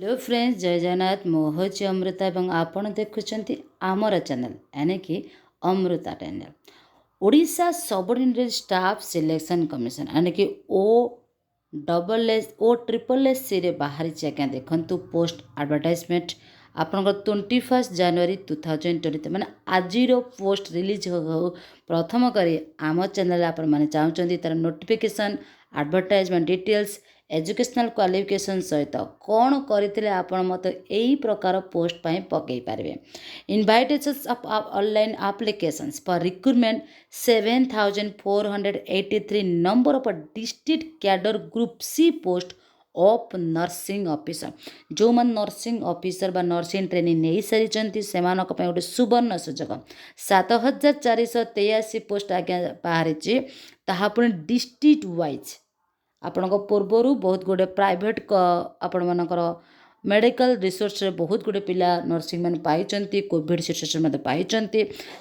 Hello friends, जय जगन्नाथ। मो हूँ अमृता और आपण देखुं आमर चैनल यानी कि Amrita channel. Odisha subordinate staff selection commission यानी कि OSSSC रे बाहरी आज्ञा देखु पोस्ट एडवर्टाइजमेंट आपनकर 21 जनवरी 2020 माने आज पोस्ट रिलीज हो प्रथम करी आम चैनल आपण माने चाहते तार notification advertisement details educational qualification सहित कौन करते आपण मत यही प्रकार पोस्ट पाई पकई पारे। Invitations of online applications for recruitment 7483 number of district cadre group C post of nursing officer जो मन नर्सिंग ऑफिसर बा नर्सिंग ट्रेनिंग नहीं सारी से गोटे सुवर्ण सुजोग 7483 पोस्ट आज्ञा बाहरी तापुणी डिस्ट्रिक्ट वाइज आपण पूर्वर बहुत गुड़े प्राइवेट आपण मानकर मेडिकल रिसोर्स रे बहुत गुड़े पिला नर्सिंग मैंने पाई कोविड सिचुएसन में पाई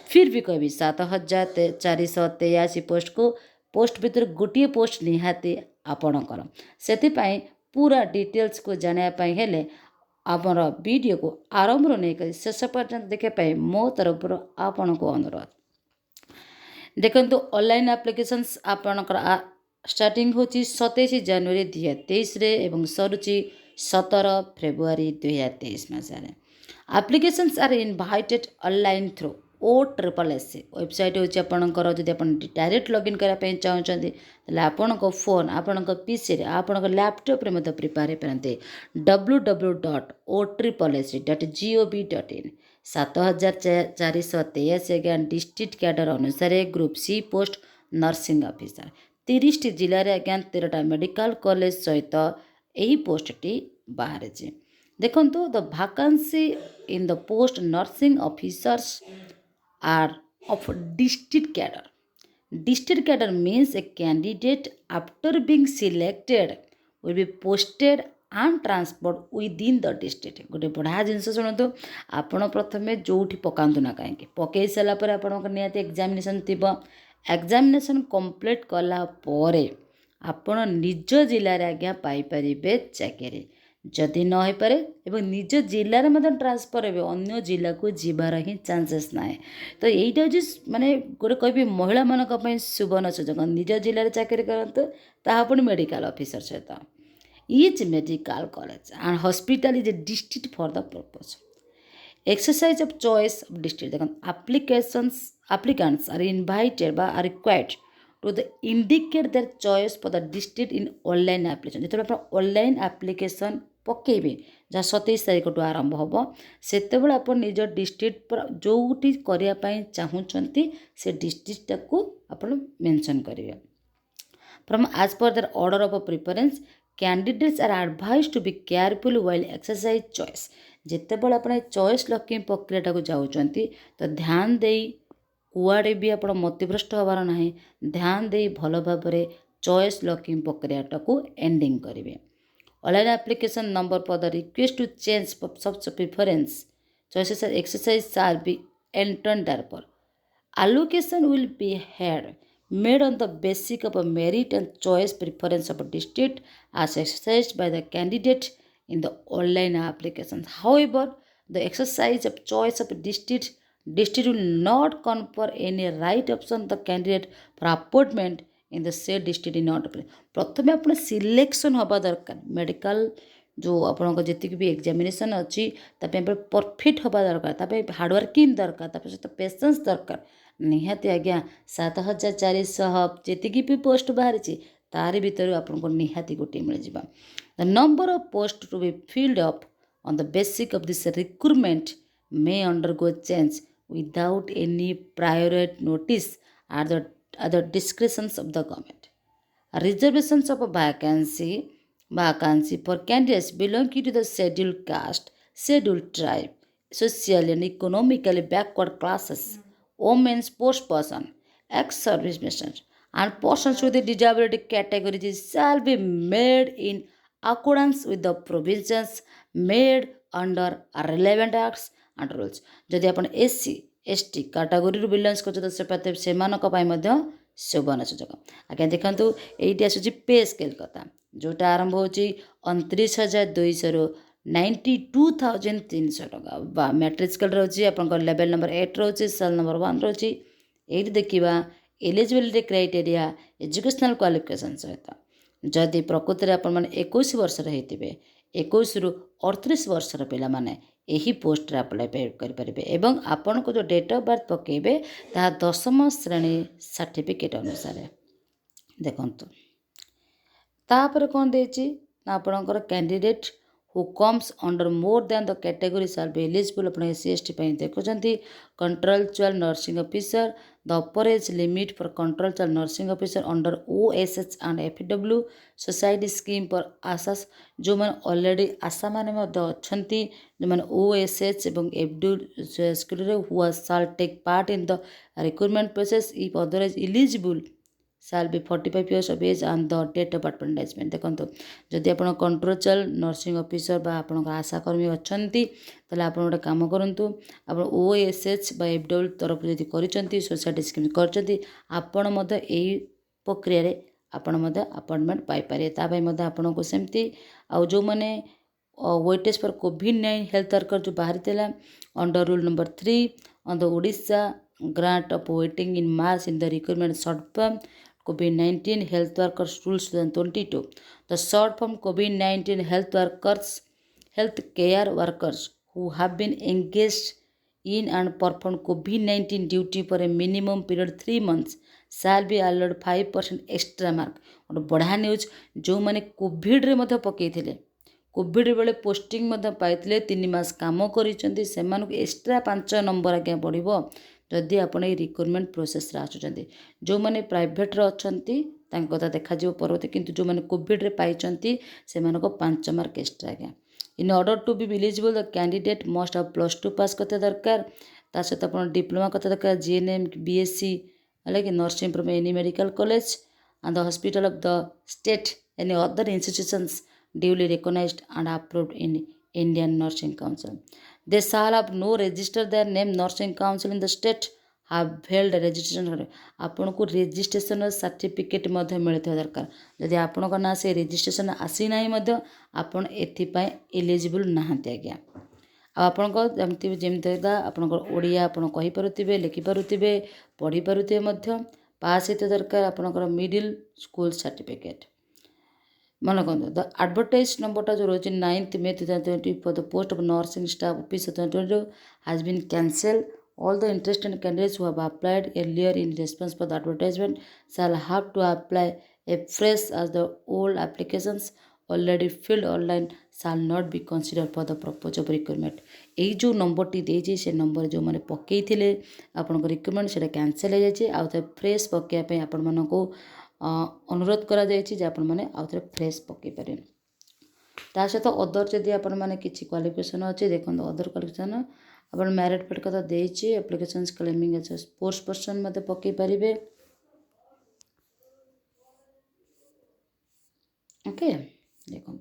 फिर भी कहबी 7483 पोस्ट को पोस्ट भीतर गोटे पोस्ट निहाती आपणकर से पूरा डिटेल्स को जानापी हेले आमर वीडियो को आरंभ नहीं कर शेष पर्यटन देखापी मो तरफ आपण को अनुरोध। देखो ऑनलाइन एप्लिकेशंस आपणकर स्टार्टिंग होची 27 जनवरी 2023 रे एवं सरुची 17 फेब्रुआरी 2023 मसीह। Applications are invited online through OSSSC website होची आपणकर जदि आपण डायरेक्ट लॉगिन करा पे चाहउछन्ती तले आपणको फोन आपणको पीसी रे आपणको लैपटॉप रे मते प्रिपेयर करते www.osssc.gov.in 7483 अगेन डिस्ट्रिक्ट कैडर अनुसार group C post nursing officer 30 जिले में आज्ञा 13टा मेडिकल कॉलेज सहित यही पोस्टटी बाहर देखु the vacancy in the post nursing officers are of district cadre. District cadre means a candidate after being selected will be posted and transport within the district. गोटे बढ़िया जिनस शुणु आपण प्रथम जो पकातु ना कहीं पकई सारापर आप निहाती एग्जामिनेशन थी एग्जामिनेशन कंप्लीट कला परे आपण निज जिले में आज्ञा पाइपर चाकरी जदि न हो पारे एवं निज जिले में ट्रांसफर हे अन्य जिला को जीवार ही चांसेस ना। तो यहीटा हूँ माने गोटे कह महिला मानी सुवर्ण सुजोग निज जिले में चाकरी करते तापुणी मेडिकल ऑफिसर सहित each medical college and hospital is a district for the purpose exercise of choice of district। देखो applicants are invited by are required to the indicate their choice for the district in online application। जो आप online application पकेबे जहाँ 27 तारीख to आरंभ हम से आप निज डिस्ट्रिक्ट जो करने चाहूँगी से डिस्ट्रिक्ट को आप मेंशन करेंगे। From as per their order of preference candidates are advised to be careful while exercise choice. जितेबाला आप चॉइस लॉकिंग प्रक्रिया को जाऊँगी तो ध्यान दे कुआड़े भी आप मतिभ्रष्ट हबार ना ध्यान दे भल भाव चॉइस लॉकिंग प्रक्रिया को एंडिंग करेंगे। Online application number for the request to change subs preference choices exercise shall be entered पर allocation will be made on the basis of a merit and choice preference of a district as exercised by the candidate in the online applications. However, the exercise of choice of a district will not confer any right option the candidate for appointment in the said district in not प्रथम आप selection हवा दरकार medical जो आपको जी भी examination अच्छी perfect हवा दरकार हार्डवर्किंग दरकार सहित पेशेंस दरकार निहाती आज्ञा 7400 जी भी पोस्ट बाहरी तार भर आपको निहाती गोटे मिल जावा। The number of post to be filled up on the basic of this recruitment may undergo change without any prior notice at the discretions of the government। Reservations of a vacancy for candidates belonging to the scheduled caste, scheduled tribe, socially and economically backward classes, women, sports person, ex-servicemen, and persons with a disability categories shall be made in accordance with the provisions made under relevant acts and rules। जदि आप SC ST category belongs कर से सुवर्ण सुजोग। आज्ञा देखो ये आसूँ पे scale कथा जोटा आरंभ हो 29,200 92,300 टका बा मैट्रिक स्केल रोचे आप लेवल नंबर 8 रोचे सेल नंबर 1 रोचे ये देखा एलिजिबिलिटी क्राइटेरिया एजुकेशनल क्वालिफिकेशन सहित जदि प्रकृति में आपण 21 वर्षर होते 21 रु 38 वर्षर पिला माने यही पोस्ट अप्लाई करेंगे एवं आपण को जो डेट ऑफ बर्थ पकेबे ता 10म श्रेणी सर्टिफिकेट अनुसार देखंतु तापर कौन देछि ना आपणकर candidate who comes under more than the category shall be eligible upon SC/ST ପାଇଁ ଦେଖୁଛନ୍ତି contractual nursing officer the upper age limit for contractual nursing officer under OSH and FW society scheme for Asha's जो मैंने already आशा माने मध्य अच्छंती जो मैंने OSH एवं FW school रे who shall take part in the recruitment process if otherwise eligible shall be 45 years of age and the date of advertisement देखो जदि आप कंट्रोचुअल नर्सिंग ऑफिसर बा आपण आशाकर्मी अच्छा ताले आप गोटे कम करूँ आप OSH बा FW तरफ जदि कर सोसाइटी स्कीम कर प्रक्रिया आपण अपॉइंटमेंट पाइपर आपन को सेमती आउ जो मैंने weightage for covid health worker जो बाहरी थिला under rule number 3 on the Odisha grant of waiting in March in the recruitment short form COVID-19 health workers rules 2022 the short form COVID-19 health care workers who have been engaged in and performed COVID-19 duty for a minimum period 3 months shall be allowed 5% extra mark और बढ़ा news जो मैंने Covid रे मध्य पकेइथिले Covid बेले posting मध्य पाइथिले 3 मास काम करिसेंती सेमानक extra 5 number आज्ञा पड़िबो जदि आपण ये रिक्रूटमेंट प्रोसेस रे आछुचंती जो माने प्राइवेट रे अछंती तांको कथा देखा जिवो परवर्ती किंतु जो माने कोविड रे पाइचंती सेमानको 5 मार्क एक्स्ट्रा आज्ञा in order to be eligible the candidate must have +2 pass करते दरकार ता सहित आपण डिप्लोमा करते दरकार GNM BSc अलग nursing from any medical college and the hospital of the state any other institutions duly recognized and approved in Indian Nursing Council. They shall have no register their name Nursing Council in the state have held registration आपन को registration certificate मध्य मिलते दरकार जदि आपन को ना से registration आसी नाही मध्य आपन एथि पय एलिजिबल नाहंते आज्ञा आपण को जमती जेमते आपण को ओडिया आपण कहि परथिबे लिखि परथिबे पढ़ी परथिबे मध्य पास हेतु दरकार आपणकर मिडिल स्कूल सर्टिफिकेट मन रखते द एडवर्टाइज नंबरटा जो रोज 9th May 2020 for the post of nursing staff officer 2022 has been cancel all the interested candidates who have applied earlier in response for the advertisement shall have to apply afresh as the old applications already filled online shall not be considered for the purpose of recruitment एई जो number T देछि से number जो माने पकेई थिले आपन को recruitment सेटा cancel हो जाछि आ त फ्रेश पकेया पे आपन मानको अनुरोध करा जाछि जे आपन माने आ त फ्रेश पके पारे ता सहित अदर जदि आपन माने किछि क्वालिफिकेशन अछि देखन अदर क्वालिफिकेशन आपन मैरिट पेड कथा देछि applications claiming as sports person मते पके पारिबे ओके देखन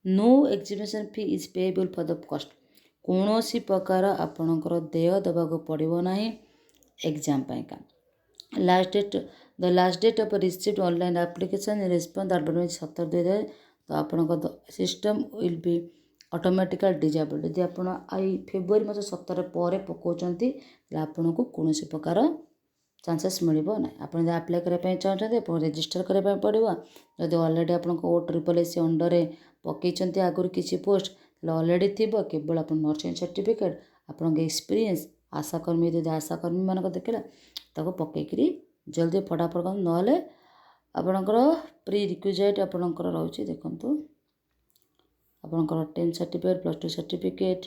no exhibition fee is payable for the cost कौनसी प्रकार आपणकर देय देवाक पड़ो ना एग्जाम का last date of received online application response advertise 17/2000 तो आपण system will be automatically disable यदि आप फेब्रुआरी मास 17 पर पकाउछंती आपन को कौन प्रकार चांसेस मिलबो ना आपण अप्लाई करबा चाहते आप रजिस्टर करबा पड़ो जदि ऑलरेडी आपन को OSSSC अंडर पकईचंती आगुरी किसी पोस्ट ऑलरेडी थी केवल आप नर्सिंग सर्टिफिकेट आपन एक्सपीरियंस आशाकर्मी जदि आशाकर्मी मानक देखला ताको पकईकरी जल्दी फटाफट कर नहले आपणकर प्री रिक्विजिट आपणकर रहउछि देखंतु आपणकर 10 सर्टिफिकेट +2 सर्टिफिकेट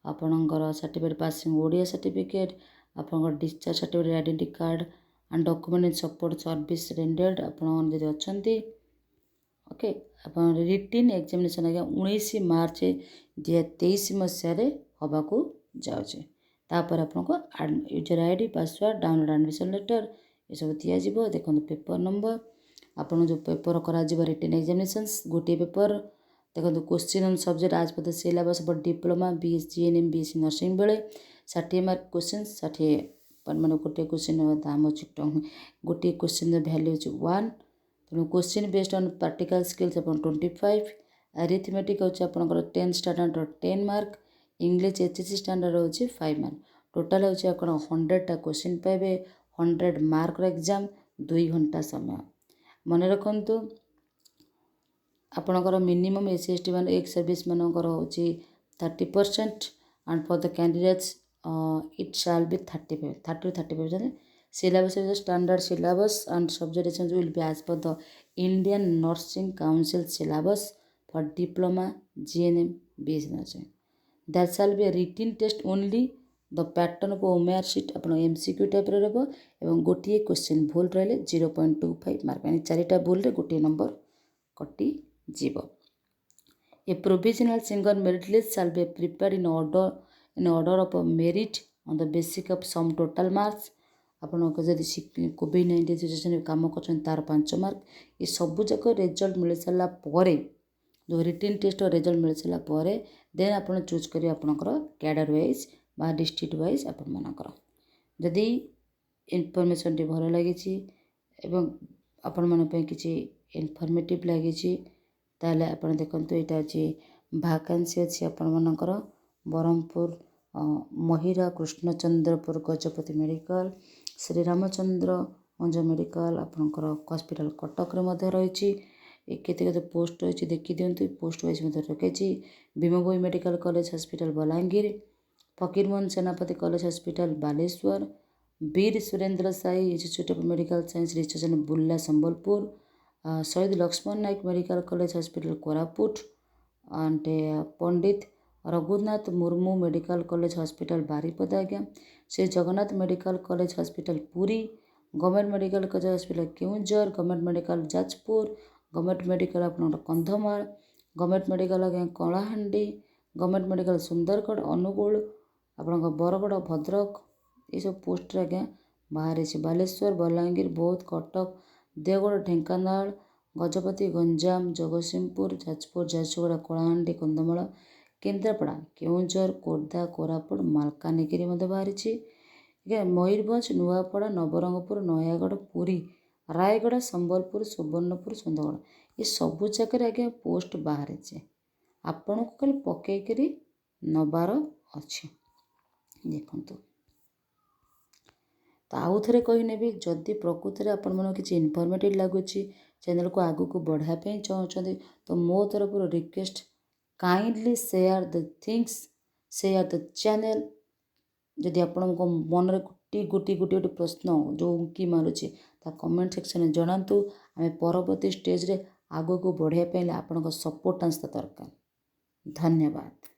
आपणकर सर्टिफिकेट पासिंग ओडिया सर्टिफिकेट आपणकर discharge certificate identity card and document support service rendered आपन जदि अछंती ओके अपन रिटिन एग्जामिनेशन आज्ञा 19 मार्च 2023 मसीह हवा को जाऊे तापर आपको user ID password download admission letter ये सब दिज्व देखो पेपर नंबर आपन जो पेपर करा रिटिन एग्जामिनेशंस गोटे पेपर देखो क्वेश्चन ऑन सब्जेक्ट आज पर syllabus for diploma GNM BSc nursing बेले 60 मार्क क्वेश्चन 60 माने गोटे क्वेश्चन दाम अच्छी गोटे क्वेश्चन वैल्यू 1 तेणु question based on practical skills upon 25 arithmetic होची आपनकर 10 standard 10 mark English HSC standard होची 5 मार्क टोटल होची आपण 100टा क्वेश्चन पाइबे 100 मार्क एग्जाम 2 घंटा समय मन रखंतु आपनकर मिनिमम एससी एसटी मान एक सर्विस मानकर होची 30% and for the candidates it shall be 35 30 to 35%. Syllabus is a standard syllabus and subject will be as per the Indian Nursing Council syllabus for diploma GNM business. That shall be a written test only. The pattern of OMR sheet upon MCQ type रे रहबो एवं गोटिए question भूल रहले 0.25 mark यानी चारिटा भूल रे गोटिए number कटि जीवो. A provisional single merit list shall be prepared in order of merit on the basis of some total marks. आपण जदि कोविड-19 सिचुएशन में काम कर तार 5 मार्क ये सबू जाक रिजल्ट मिल सारा पर जो रिटन टेस्ट रिजल्ट मिल सारा पर देन आप चूज करें आपंकर कैडर वाइज बा डिस्ट्रिक्ट वाइज आपण मानकर जदि इनफॉरमेशन टी भल लगी आपण मन पे किछि इनफॉर्मेटिव लगी ताले आपण देखंतु एटा अछि वैकेंसी अछि आपण मानकर ब्रह्मपुर महिरा कृष्णचंद्रपुर गजपति मेडिकल श्री रामचंद्र अंज मेडिकल आपनकर हॉस्पिटल कटक रे मध्य रही केते केते पोस्ट रही देखि दियंतु पोस्ट वाइज मध्य रखिछि Bhima Bhoi medical college hospital Balangir Fakir Mohan Senapati college hospital Baleswar Veer Surendra Sai institute of medical science research Burla Sambalpur Shaheed Laxman Nayak medical college hospital Koraput and Pandit Raghunath Murmu medical college hospital Baripada आज्ञा Shri Jagannath medical college hospital Puri government medical college hospital Keonjhar government medical Jajpur government medical आपन Kandhamal government medical आज्ञा Kalahandi government medical Sundargarh Angul आपन बरगढ़ भद्रक ये सब post आज्ञा बाहर बालेश्वर बलांगीर बौद्ध कटक देवगढ़ ढेंकानाल गजपति गंजाम जगतसिंहपुर जाजपुर झारसुगुड़ा कलाहांडी कंधमाल केन्द्रापड़ा केउंझर खोर्धा कोरापुट मालकानगिरी बाहरी मयूरभंज नुआपड़ा नवरंगपुर नयागढ़ पुरी रायगढ़ संबलपुर सुवर्णपुर सुंदरगढ़ ये सबू जगह आज्ञा पोस्ट बाहरी आपण को खाली पकईकरी नबार अच्छे देखंतु. तो आउ थे कहीनेबी जदि प्रकृति में आपण मन किसी इनफॉर्मेटिव लगुच चैनल को आगू को बढ़ापी चाहते तो मो तरफ request kindly share the things share the channel जदि आपण मन में गोटी गोटी प्रश्न जो उंकी मारुचे ता कमेंट सेक्शन में जनातु आम परवर्ती स्टेज रे आगू को बढ़ापी आपण सपोर्ट आंसता दरकार. धन्यवाद.